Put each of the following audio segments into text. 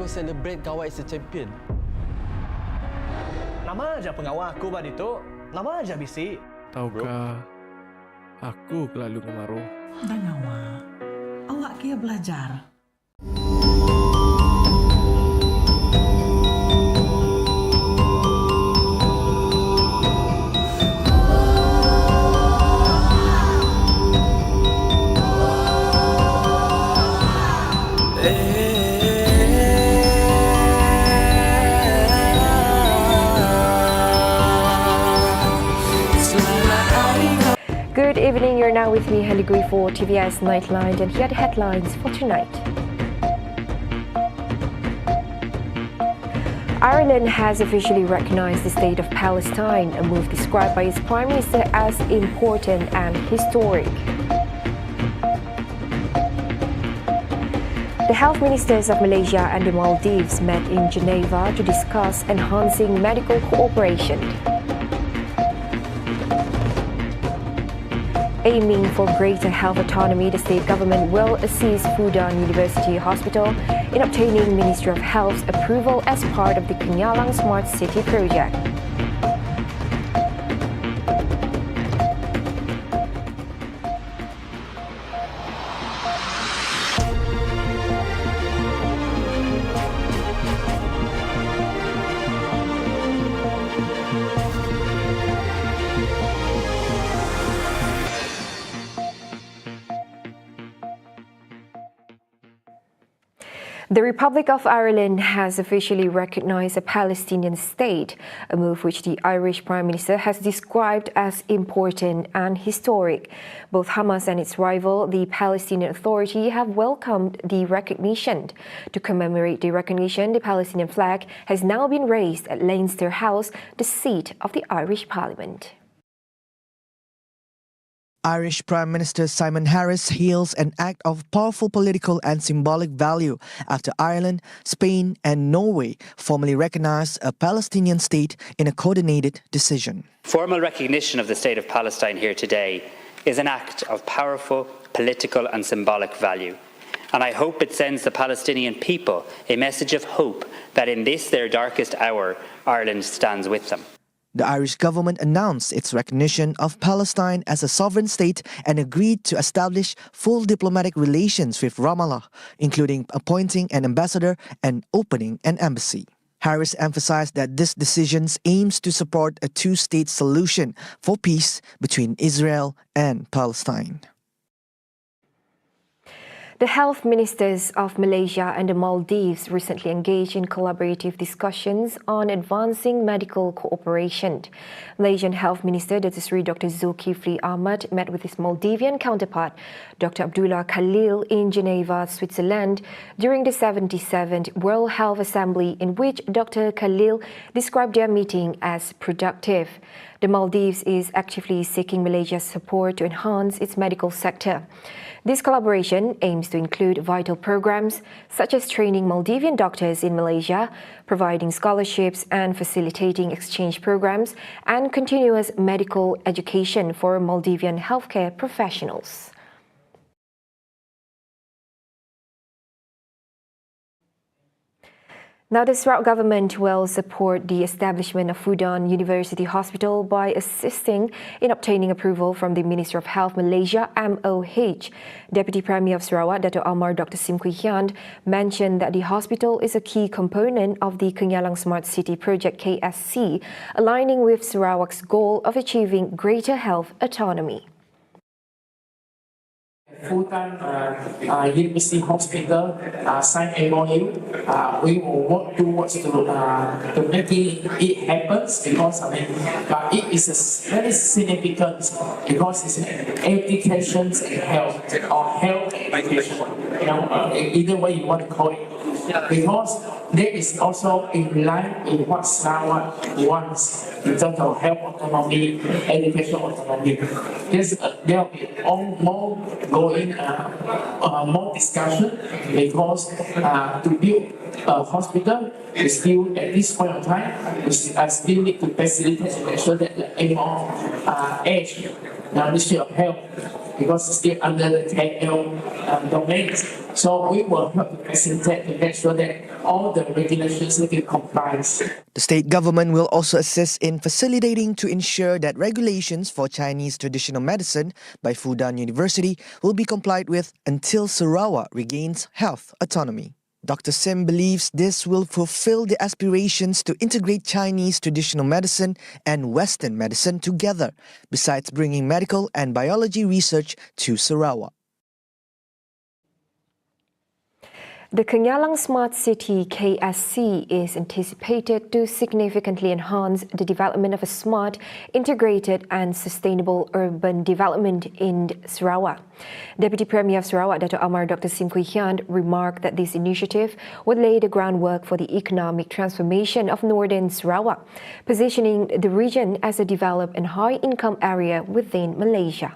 celebrate Kawat is a champion. Lama aja pengawal aku bad itu. Lama aja bisi. Tahukah, aku kelalu ngemaruh. Dan awak, awak kia belajar. Good evening, you're now with me, Henry Gui, for Tvs Nightline, and here are the headlines for tonight. Ireland has officially recognized the state of Palestine, a move described by its Prime Minister as important and historic. The health ministers of Malaysia and the Maldives met in Geneva to discuss enhancing medical cooperation. Aiming for greater health autonomy, the state government will assist FUDAN University Hospital in obtaining Ministry of Health's approval as part of the Kenyalang Smart City project. The Republic of Ireland has officially recognized a Palestinian state, a move which the Irish Prime Minister has described as important and historic. Both Hamas and its rival, the Palestinian Authority, have welcomed the recognition. To commemorate the recognition, the Palestinian flag has now been raised at Leinster House, the seat of the Irish Parliament. Irish Prime Minister Simon Harris hails an act of powerful political and symbolic value after Ireland, Spain and Norway formally recognized a Palestinian state in a coordinated decision. Formal recognition of the state of Palestine here today is an act of powerful political and symbolic value. And I hope it sends the Palestinian people a message of hope that in this, their darkest hour, Ireland stands with them. The Irish government announced its recognition of Palestine as a sovereign state and agreed to establish full diplomatic relations with Ramallah, including appointing an ambassador and opening an embassy. Harris emphasized that this decision aims to support a two-state solution for peace between Israel and Palestine. The health ministers of Malaysia and the Maldives recently engaged in collaborative discussions on advancing medical cooperation. Malaysian Health Minister Dr. Zulkifli Ahmad met with his Maldivian counterpart, Dr. Abdullah Khalil, in Geneva, Switzerland, during the 77th World Health Assembly, in which Dr. Khalil described their meeting as productive. The Maldives is actively seeking Malaysia's support to enhance its medical sector. This collaboration aims to include vital programs such as training Maldivian doctors in Malaysia, providing scholarships and facilitating exchange programs, and continuous medical education for Maldivian healthcare professionals. Now, the Sarawak government will support the establishment of FUDAN University Hospital by assisting in obtaining approval from the Ministry of Health Malaysia, MOH. Deputy Premier of Sarawak, Dato' Amar Dr. Sim Kui Hian, mentioned that the hospital is a key component of the Kenyalang Smart City project KSC, aligning with Sarawak's goal of achieving greater health autonomy. FUDAN University Hospital signed MOU. We will work towards to making it happen because but it is very significant because it's education and health or health education. Either way you want to call it. Because there is also in line in what Sarawak wants in terms of health autonomy, education autonomy. There will be more going, more discussion because to build a hospital is still at this point of time, we still need to facilitate and make sure that the MOH, Ministry of Health, because it's still under the KL domain. So we will have to facilitate to make sure that all the regulations will be compliant. The state government will also assist in facilitating to ensure that regulations for Chinese traditional medicine by Fudan University will be complied with until Sarawak regains health autonomy. Dr. Sim believes this will fulfill the aspirations to integrate Chinese traditional medicine and Western medicine together, besides bringing medical and biology research to Sarawak. The Kenyalang Smart City KSC is anticipated to significantly enhance the development of a smart, integrated and sustainable urban development in Sarawak. Deputy Premier of Sarawak, Dr. Sim Kuihian, remarked that this initiative would lay the groundwork for the economic transformation of northern Sarawak, positioning the region as a developed and high-income area within Malaysia.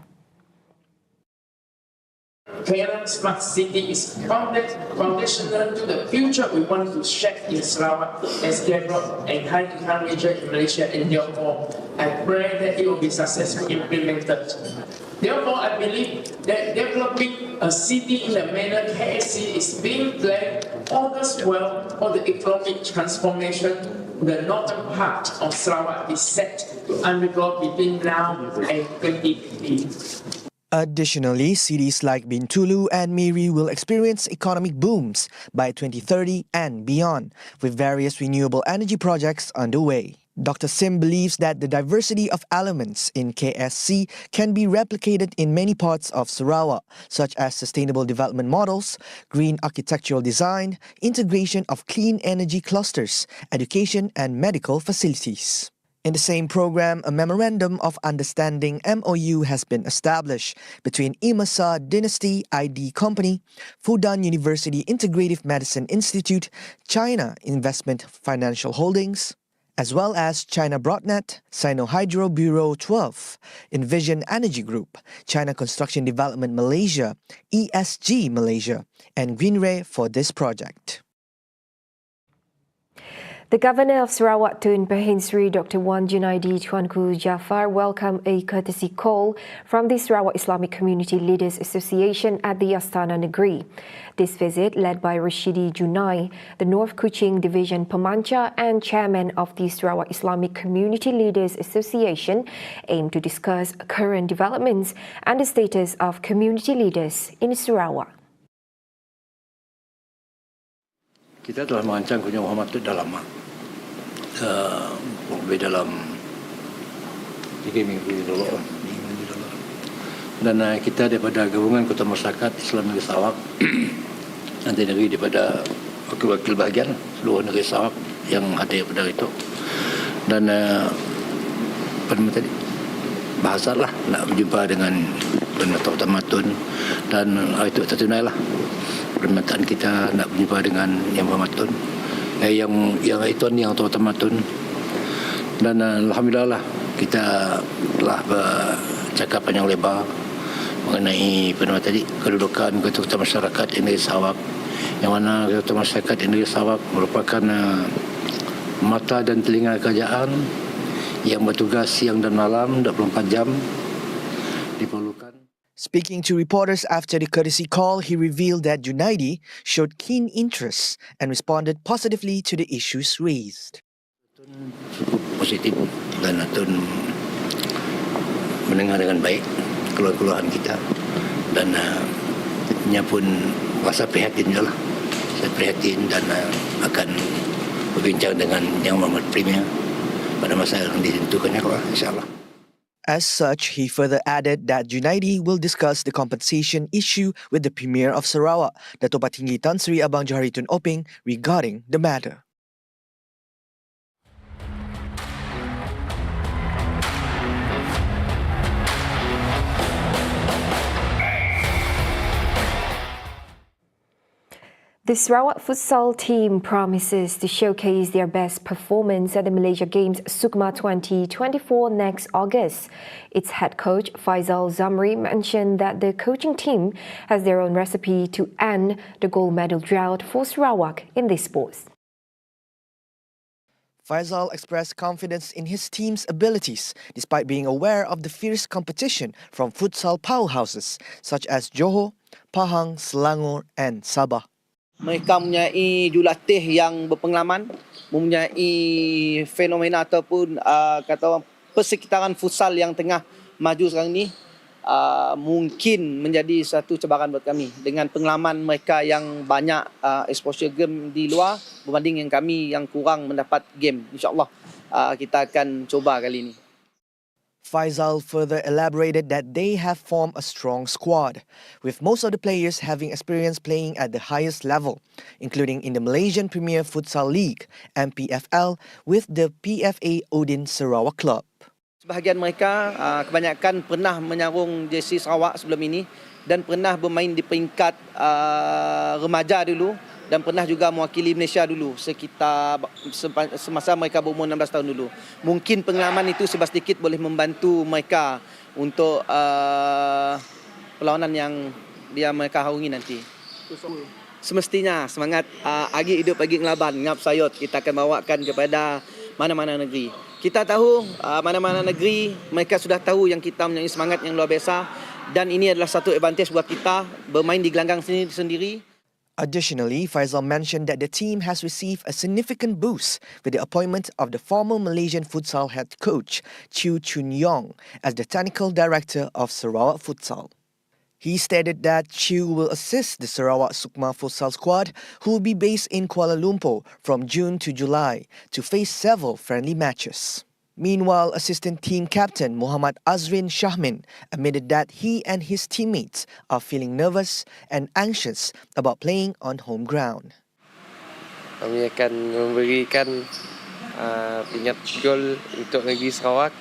Kenyalang Smart City is foundational to the future we want to shape in Sarawak as developed and high-income region in Malaysia, and therefore I pray that it will be successfully implemented. Therefore, I believe that developing a city in the manner KSC is being planned augurs well for the economic transformation. The northern part of Sarawak is set to undergo between now and 2050. Additionally, cities like Bintulu and Miri will experience economic booms by 2030 and beyond, with various renewable energy projects underway. Dr. Sim believes that the diversity of elements in KSC can be replicated in many parts of Sarawak, such as sustainable development models, green architectural design, integration of clean energy clusters, education and medical facilities. In the same program, a Memorandum of Understanding MOU has been established between Imasa Dynasty ID Company, Fudan University Integrative Medicine Institute, China Investment Financial Holdings, as well as China Broadnet, Sino-Hydro Bureau 12, Envision Energy Group, China Construction Development Malaysia, ESG Malaysia, and Greenray for this project. The Governor of Sarawak Tun Pahin Sri Dr. Wan Junaidi Tuanku Jaafar welcomed a courtesy call from the Sarawak Islamic Community Leaders Association at the Astana Negeri. This visit, led by Rashidi Junai, the North Kuching Division Pemanca and Chairman of the Sarawak Islamic Community Leaders Association, aimed to discuss current developments and the status of community leaders in Sarawak. Kita telah merancang kunjung Muhammad itu dah lama. Lebih dalam 3 minggu dulu. Dan kita daripada gabungan Kota Masyarakat Islam Negeri Sarawak nanti negeri daripada wakil-wakil bahagian seluruh negeri Sarawak yang hadir pada itu. Dan pada tadi bahasalah nak berjumpa dengan Penatua Utama Tun dan itu tertunailah permintaan kita nak berjumpa dengan Yang Berhormat Tun, yang Tuan Yang Terutama Tun. Dan alhamdulillah kita telah bercakap panjang lebar mengenai tadi kedudukan Ketua Masyarakat Negeri Sarawak, yang mana Ketua Masyarakat Negeri Sarawak merupakan mata dan telinga kerajaan yang bertugas siang dan malam 24 jam diperlukan. Speaking to reporters after the courtesy call, he revealed that Junaidi showed keen interest and responded positively to the issues raised. Cukup positif dan Tun mendengar dengan baik keluhan-keluhan kita dan nya pun rasa prihatin juga lah. Saya prihatin dan akan berbincang dengan Yang Berhormat Premier pada masa yang ditentukannya, insyaAllah. As such, he further added that Junaidi will discuss the compensation issue with the Premier of Sarawak, Dato' Patinggi Tan Sri Abang Johari Tun Oping, regarding the matter. The Sarawak futsal team promises to showcase their best performance at the Malaysia Games Sukma 2024 next August. Its head coach Faizal Zamri mentioned that the coaching team has their own recipe to end the gold medal drought for Sarawak in this sport. Faisal expressed confidence in his team's abilities despite being aware of the fierce competition from futsal powerhouses such as Johor, Pahang, Selangor and Sabah. Mereka mempunyai jurulatih yang berpengalaman, mempunyai fenomena ataupun kata orang persekitaran futsal yang tengah maju sekarang ni, mungkin menjadi satu cabaran buat kami dengan pengalaman mereka yang banyak exposure game di luar berbanding yang kami yang kurang mendapat game. InsyaAllah kita akan cuba kali ini. Faisal further elaborated that they have formed a strong squad, with most of the players having experience playing at the highest level, including in the Malaysian Premier Futsal League, MPFL, with the PFA Odin Sarawak Club. Sebahagian mereka kebanyakan pernah menyarung jersey Sarawak sebelum ini dan pernah bermain di peringkat remaja dulu dan pernah juga mewakili Malaysia dulu sekitar semasa mereka berumur 16 tahun dulu. Mungkin pengalaman itu sedikit boleh membantu mereka untuk perlawanan yang mereka harungi nanti. Semestinya semangat agi hidup bagi ngelaban ngap sayot kita akan bawakan kepada mana-mana negeri. Kita tahu mana-mana negeri mereka sudah tahu yang kita mempunyai semangat yang luar biasa dan ini adalah satu advantage buat kita bermain di gelanggang sendiri. Additionally, Faisal mentioned that the team has received a significant boost with the appointment of the former Malaysian futsal head coach Chew Chun Yong as the technical director of Sarawak Futsal. He stated that Chew will assist the Sarawak Sukma futsal squad, who will be based in Kuala Lumpur from June to July, to face several friendly matches. Meanwhile, assistant team captain Muhammad Azrin Shahmin admitted that he and his teammates are feeling nervous and anxious about playing on home ground. Kami akan memberikan pingat gol untuk negeri Sarawak.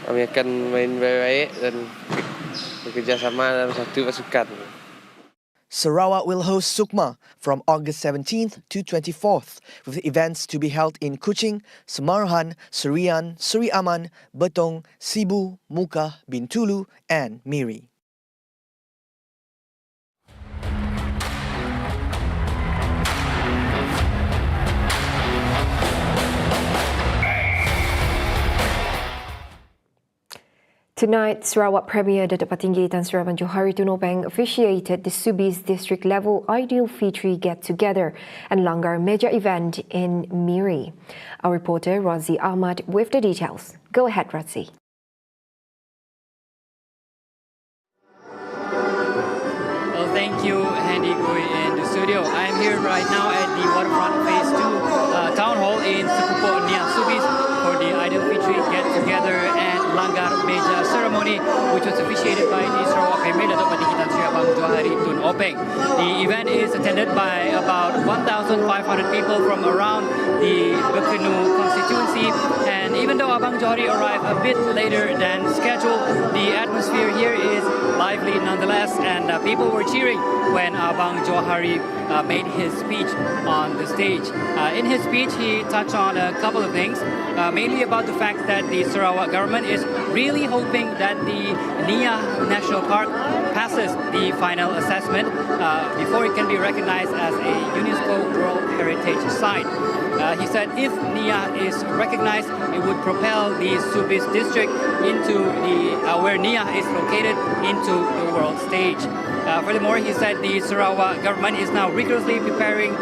Kami akan main baik-baik dan bekerjasama dalam satu pasukan. Sarawak will host Sukma from August 17th to 24th, with events to be held in Kuching, Semarahan, Serian, Seri Aman, Betong, Sibu, Muka, Bintulu and Miri. Tonight, Sarawak Premier Datuk Patinggi Tan Sri Abang Johari Tunopeng officiated the Subis District Level Ideal Fitri Get-Together and Langgar major event in Miri. Our reporter Razi Ahmad with the details. Go ahead, Razi. Well, thank you, Handy Gui in the studio. I'm here right now at the Waterfront Phase 2 Town Hall in Sukupo, Nia Subis for the Ideal Fitri Get-Together and Langgar major ceremony, which was officiated by the Sarawak Premier Datuk Patinggi Tan Sri Abang Johari Tunopeng. The event is attended by about 1,500 people from around the Bekenu constituency, and even though Abang Johari arrived a bit later than scheduled, the atmosphere here is lively nonetheless, and people were cheering when Abang Johari made his speech on the stage. In his speech, he touched on a couple of things, mainly about the fact that the Sarawak government is really hoping that the Nia National Park passes the final assessment before it can be recognized as a UNESCO World Heritage Site. He said if Nia is recognized, it would propel the Subis district into where Nia is located into the world stage. Furthermore, he said the Sarawak government is now rigorously preparing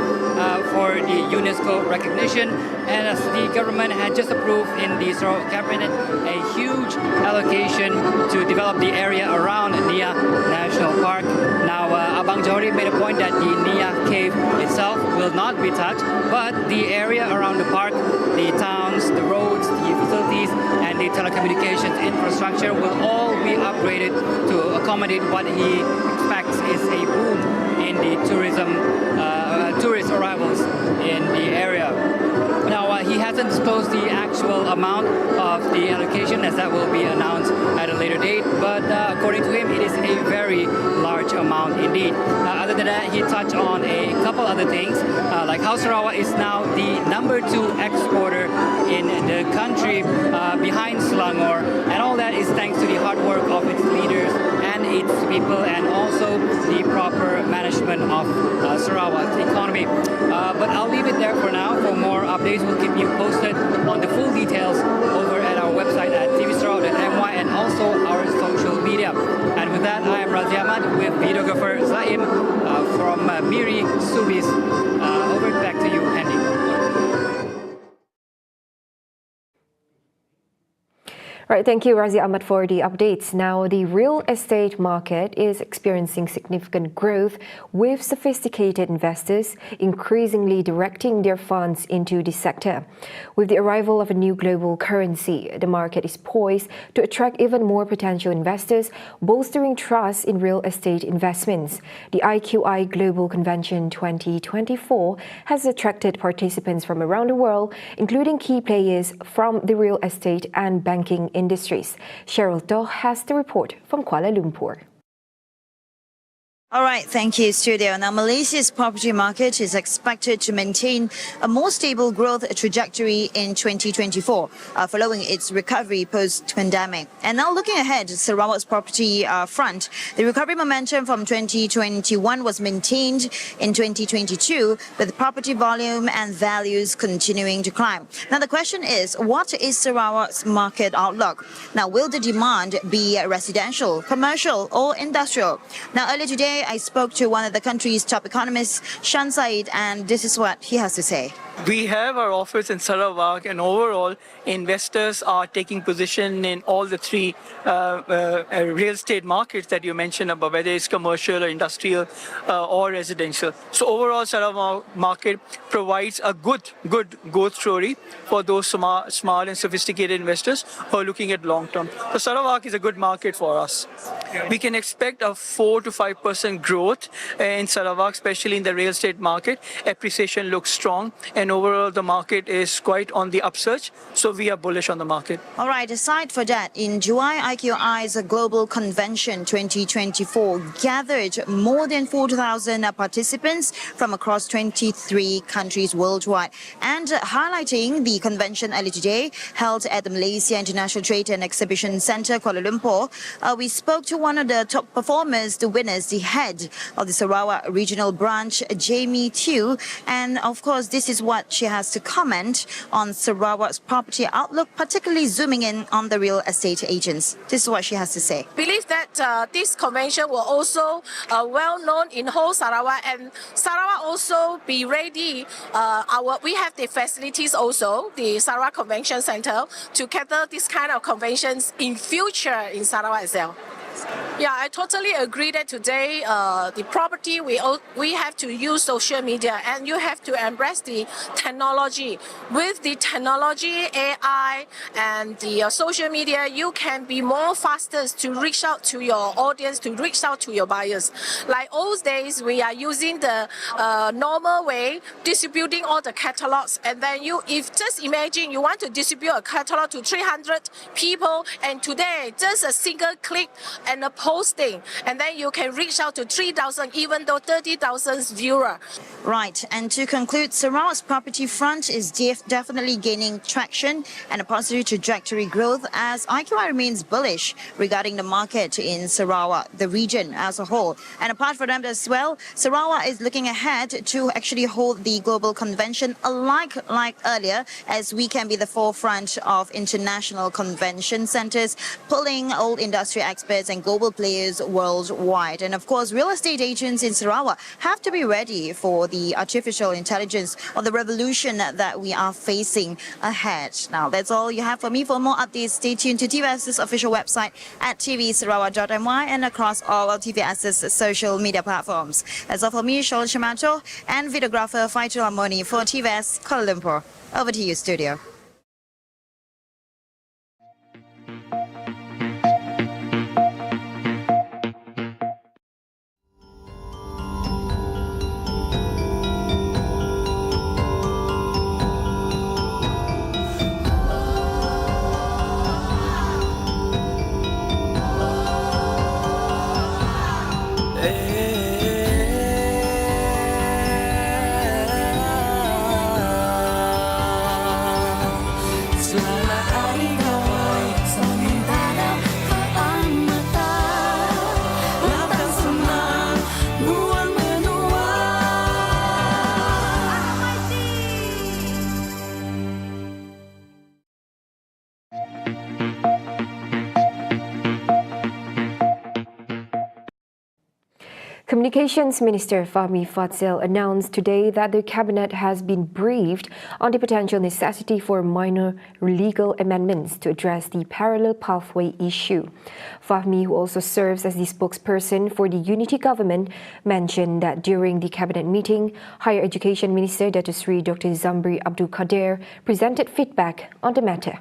for the UNESCO recognition, and as the government had just approved in the Sarawak cabinet a huge allocation to develop the area around Nia National Park. Now, Abang Johari made a point that the Nia cave itself will not be touched, but the area around the park, the towns, the roads, the facilities, and the telecommunications infrastructure will all be upgraded to accommodate what he expects is a boom in the tourist arrivals in the area. Now, he hasn't disclosed the actual actual amount of the allocation, as that will be announced at a later date. But according to him, it is a very large amount indeed. Other than that, he touched on a couple other things, like how Sarawak is now the number 2 exporter in the country behind Selangor, and all that is thanks to the hard work of its leaders and its people, and also the proper management of Sarawak's economy. But I'll leave it there for now. For more updates, we'll keep you posted on the full details over at our website at tvsarawak.my and also our social media. And with that, I am Razi Ahmad with videographer Zaim from Miri, Subis. Over back to you, Andy. Right, thank you, Razi Ahmad, for the updates. Now, the real estate market is experiencing significant growth, with sophisticated investors increasingly directing their funds into the sector. With the arrival of a new global currency, the market is poised to attract even more potential investors, bolstering trust in real estate investments. The IQI Global Convention 2024 has attracted participants from around the world, including key players from the real estate and banking industries. Cheryl Doh has the report from Kuala Lumpur. All right, thank you, Studio. Now, Malaysia's property market is expected to maintain a more stable growth trajectory in 2024, following its recovery post-pandemic. And now, looking ahead, Sarawak's property front, the recovery momentum from 2021 was maintained in 2022, with property volume and values continuing to climb. Now, the question is, what is Sarawak's market outlook? Now, will the demand be residential, commercial, or industrial? Now, earlier today, I spoke to one of the country's top economists, Shan Said, and this is what he has to say. We have our office in Sarawak, and overall, investors are taking position in all the three real estate markets that you mentioned about, whether it's commercial or industrial or residential. So overall, Sarawak market provides a good growth story for those smart and sophisticated investors who are looking at long term. So Sarawak is a good market for us. We can expect a 4 to 5% growth in Sarawak, especially in the real estate market. Appreciation looks strong, and overall the market is quite on the upsurge, so we are bullish on the market. All right, aside for that, in July, IQI's Global Convention 2024 gathered more than 4,000 participants from across 23 countries worldwide. And highlighting the convention early today, held at the Malaysia International Trade and Exhibition Centre, Kuala Lumpur, we spoke to one of the top performers, the winners, the head of the Sarawak Regional Branch, Jamie Tew, and of course, this is what she has to comment on Sarawak's property outlook, particularly zooming in on the real estate agents. This is what she has to say. Believe that this convention will also well known in whole Sarawak, and Sarawak also be ready. We have the facilities also, the Sarawak Convention Centre, to cater this kind of conventions in future in Sarawak as well. Yeah, I totally agree that today the property, we have to use social media, and you have to embrace the technology. With the technology, AI, and the social media, you can be more faster to reach out to your audience, to reach out to your buyers. Like old days, we are using the normal way, distributing all the catalogs, and then if just imagine you want to distribute a catalog to 300 people, and today just a single click and a posting, and then you can reach out to 3,000, even though 30,000 viewers. Right, and to conclude, Sarawak's property front is definitely gaining traction and a positive trajectory growth, as IQI remains bullish regarding the market in Sarawak, the region as a whole. And apart from that as well, Sarawak is looking ahead to actually hold the global convention like earlier, as we can be the forefront of international convention centers, pulling all industry experts and global players worldwide. And of course, real estate agents in Sarawak have to be ready for the artificial intelligence or the revolution that we are facing ahead. Now, that's all you have for me. For more updates, stay tuned to TVS's official website at tvsarawak.my and across all of TVS's social media platforms. That's all for me, Shoal Shamato, and videographer Faithul Amoni for TVS Kuala Lumpur. Over to you, studio. Communications Minister Fahmi Fadzil announced today that the Cabinet has been briefed on the potential necessity for minor legal amendments to address the parallel pathway issue. Fahmi, who also serves as the spokesperson for the Unity Government, mentioned that during the Cabinet meeting, Higher Education Minister Datuk Seri Dr. Zamri Abdul Kadir presented feedback on the matter.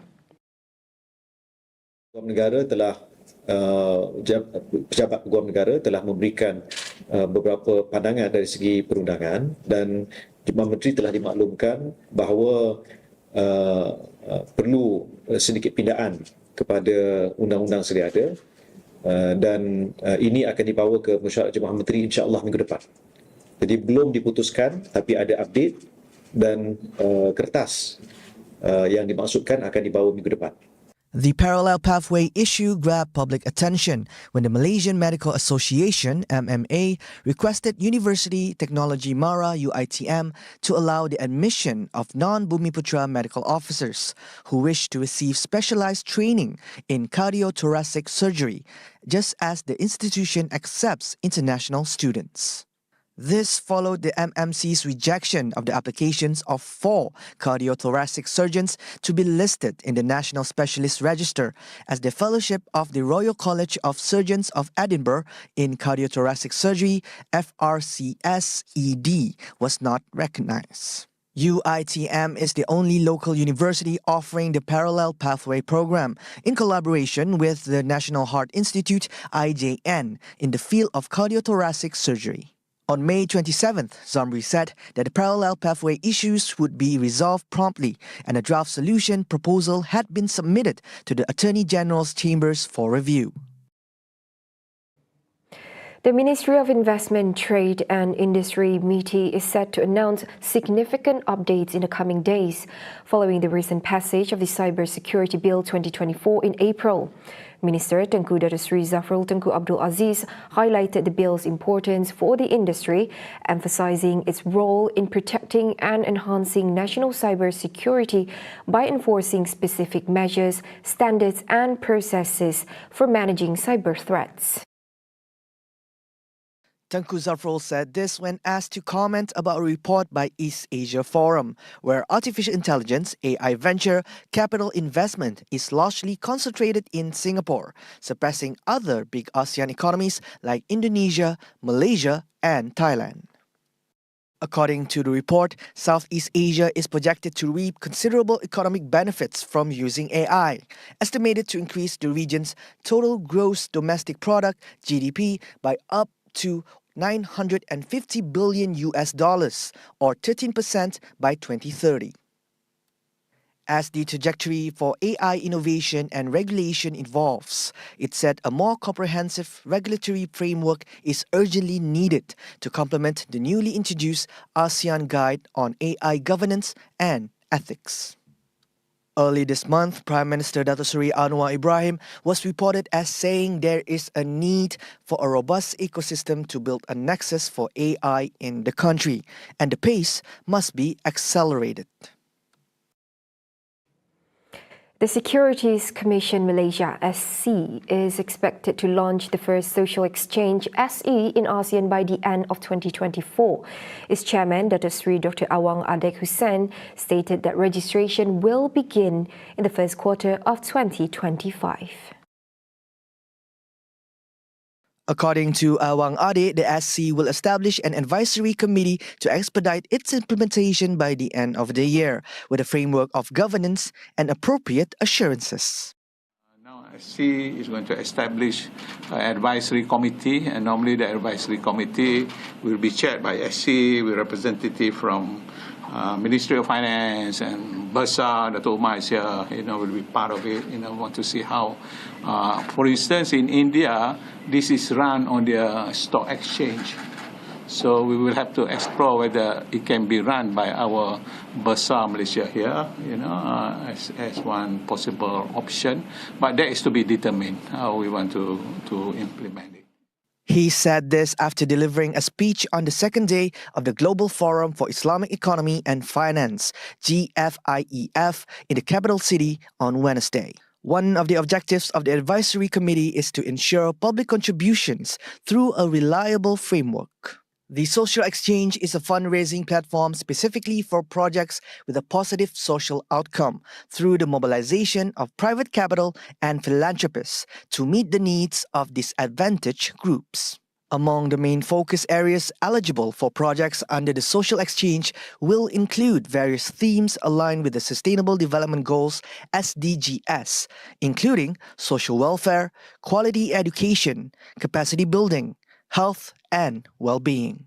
Negara telah pejabat peguam negara telah memberikan beberapa pandangan dari segi perundangan dan Jemaah Menteri telah dimaklumkan bahawa perlu sedikit pindaan kepada undang-undang sedia ada dan ini akan dibawa ke mesyuarat Jemaah Menteri insya-Allah minggu depan. Jadi belum diputuskan tapi ada update dan kertas yang dimaksudkan akan dibawa minggu depan. The parallel pathway issue grabbed public attention when the Malaysian Medical Association (MMA) requested University Technology MARA (UiTM) to allow the admission of non-Bumiputra medical officers who wish to receive specialized training in cardiothoracic surgery, just as the institution accepts international students. This followed the MMC's rejection of the applications of 4 cardiothoracic surgeons to be listed in the National Specialist Register as the fellowship of the Royal College of Surgeons of Edinburgh in Cardiothoracic Surgery (FRCS-ED) was not recognized. UiTM is the only local university offering the parallel pathway program in collaboration with the National Heart Institute (IJN) in the field of cardiothoracic surgery. On May 27th, Zamri said that the parallel pathway issues would be resolved promptly and a draft solution proposal had been submitted to the Attorney General's chambers for review. The Ministry of Investment, Trade and Industry MITI is set to announce significant updates in the coming days following the recent passage of the Cybersecurity Bill 2024 in April. Minister Tengku Datuk Seri Zafrul Tengku Abdul Aziz highlighted the bill's importance for the industry, emphasizing its role in protecting and enhancing national cyber security by enforcing specific measures, standards and processes for managing cyber threats. Tengku Zafrul said this when asked to comment about a report by East Asia Forum, where artificial intelligence AI venture capital investment is largely concentrated in Singapore, surpassing other big ASEAN economies like Indonesia, Malaysia and Thailand. According to the report, Southeast Asia is projected to reap considerable economic benefits from using AI, estimated to increase the region's total gross domestic product (GDP) by up to $950 billion or 13% by 2030. As the trajectory for AI innovation and regulation evolves, it said a more comprehensive regulatory framework is urgently needed to complement the newly introduced ASEAN Guide on AI Governance and Ethics. Early this month, Prime Minister Datuk Seri Anwar Ibrahim was reported as saying there is a need for a robust ecosystem to build a nexus for AI in the country, and the pace must be accelerated. The Securities Commission Malaysia (SC) is expected to launch the first social exchange SE in ASEAN by the end of 2024. Its chairman, Datuk Seri Dr. Awang Adek Hussain, stated that registration will begin in the first quarter of 2025. According to Awang Ade, the SC will establish an advisory committee to expedite its implementation by the end of the year, with a framework of governance and appropriate assurances. Now, SC is going to establish an advisory committee, and normally the advisory committee will be chaired by SC with representative from Ministry of Finance and Bursa, Dato' Umar is here, will be part of it. Want to see how, for instance, in India, this is run on their stock exchange. So we will have to explore whether it can be run by our Bursa Malaysia here, as one possible option. But that is to be determined how we want to implement it. He said this after delivering a speech on the second day of the Global Forum for Islamic Economy and Finance, GFIEF, in the capital city on Wednesday. One of the objectives of the advisory committee is to ensure public contributions through a reliable framework. The Social Exchange is a fundraising platform specifically for projects with a positive social outcome through the mobilization of private capital and philanthropists to meet the needs of disadvantaged groups. Among the main focus areas eligible for projects under the Social Exchange will include various themes aligned with the Sustainable Development Goals (SDGs), including social welfare, quality education, capacity building, health, and well-being.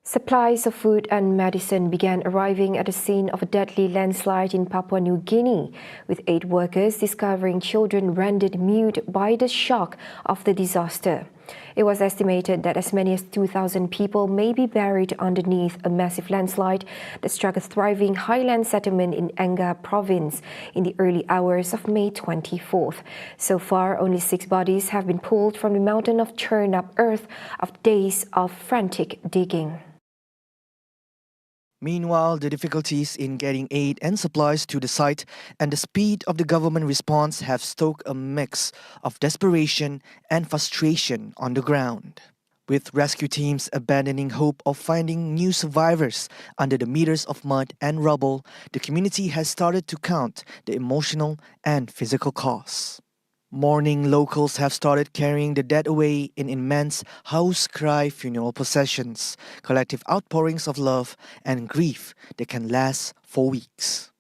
Supplies of food and medicine began arriving at the scene of a deadly landslide in Papua New Guinea, with 8 workers discovering children rendered mute by the shock of the disaster. It was estimated that as many as 2,000 people may be buried underneath a massive landslide that struck a thriving highland settlement in Enga province in the early hours of May 24th. So far, only 6 bodies have been pulled from the mountain of churned-up earth after days of frantic digging. Meanwhile, the difficulties in getting aid and supplies to the site and the speed of the government response have stoked a mix of desperation and frustration on the ground. With rescue teams abandoning hope of finding new survivors under the meters of mud and rubble, the community has started to count the emotional and physical costs. Mourning locals have started carrying the dead away in immense house cry funeral processions, collective outpourings of love and grief that can last for weeks.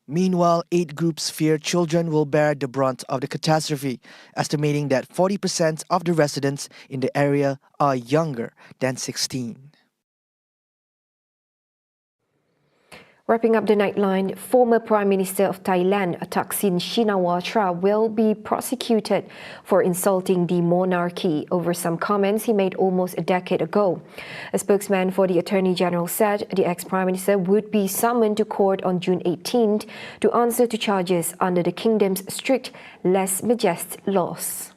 Meanwhile, 8 groups fear children will bear the brunt of the catastrophe, estimating that 40% of the residents in the area are younger than 16. Wrapping up the Nightline, former Prime Minister of Thailand, Thaksin Shinawatra, will be prosecuted for insulting the monarchy over some comments he made almost a decade ago. A spokesman for the Attorney General said the ex-Prime Minister would be summoned to court on June 18th to answer to charges under the kingdom's strict lèse majesté laws.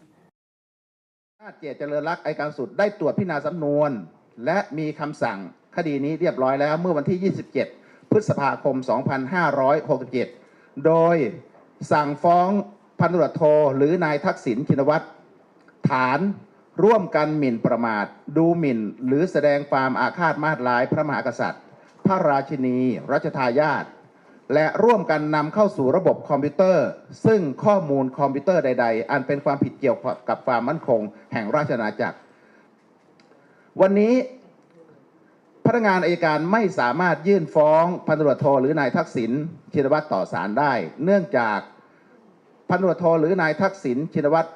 เจตเจริญรักษ์อัยการสุดได้ตรวจพิจารณาสำนวนและมีคำสั่งคดีนี้เรียบร้อยแล้วเมื่อวันที่ 27 พฤษภาคม 2567 โดยสั่งฟ้องพันตำรวจโทหรือนายทักษิณชินวัตรฐานร่วมกันหมิ่นประมาทดูหมิ่นหรือแสดงความอาฆาตมาตร้ายพระมหากษัตริย์พระราชินีรัชทายาทและร่วมกันนำเข้าสู่ระบบคอมพิวเตอร์ซึ่งข้อมูลคอมพิวเตอร์ใดๆอันเป็นความผิดเกี่ยวกับความมั่นคงแห่งราชอาณาจักรวันนี้พนักงานอัยการไม่สามารถยื่นฟ้องพันตำรวจโทหรือนายทักษิณชินวัตรต่อศาลได้เนื่องจากพันตำรวจโทหรือนายทักษิณชินวัตร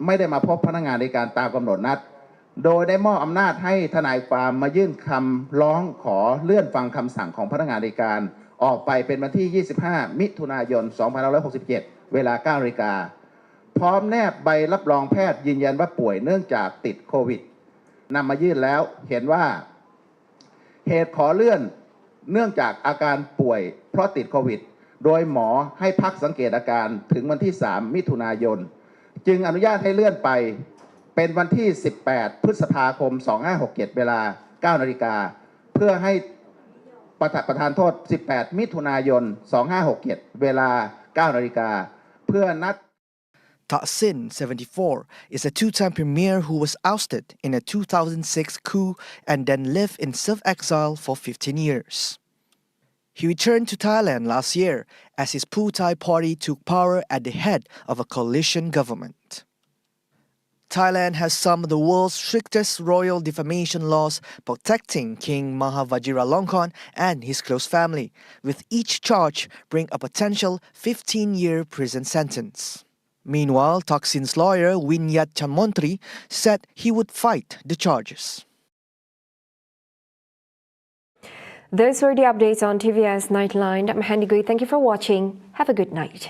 ไม่ได้มาพบพนักงานอัยการตามกำหนดนัดโดยได้มอบอำนาจให้ทนายความมายื่นคำร้องขอเลื่อนฟังคำสั่งของพนักงานอัยการออกไปเป็นวันที่ 25 มิถุนายน 2567 เวลา 9 นาฬิกาพร้อมแนบใบรับรองแพทย์ยืนยันว่าป่วยเนื่องจากติดโควิดนำมายื่นแล้วเห็นว่าเหตุขอเลื่อนเนื่องจากอาการป่วยเพราะติดโควิดโดยหมอให้พักสังเกตอาการถึงวันที่ 3 มิถุนายนจึงอนุญาตให้เลื่อนไปเป็นวันที่ 18 พฤษภาคม 2567 เวลา 9 นาฬิกาเพื่อให้ประธานโทษ 18 มิถุนายน 2567 เวลา 9 นาฬิกาเพื่อนัดThaksin, 74, is a 2-time premier who was ousted in a 2006 coup and then lived in self-exile for 15 years. He returned to Thailand last year as his Pheu Thai party took power at the head of a coalition government. Thailand has some of the world's strictest royal defamation laws protecting King Maha Vajiralongkorn and his close family, with each charge bring a potential 15-year prison sentence. Meanwhile, Thaksin's lawyer Winyat Chamontri said he would fight the charges. Those were the updates on TVS Nightline. I'm Handy Gui. Thank you for watching. Have a good night.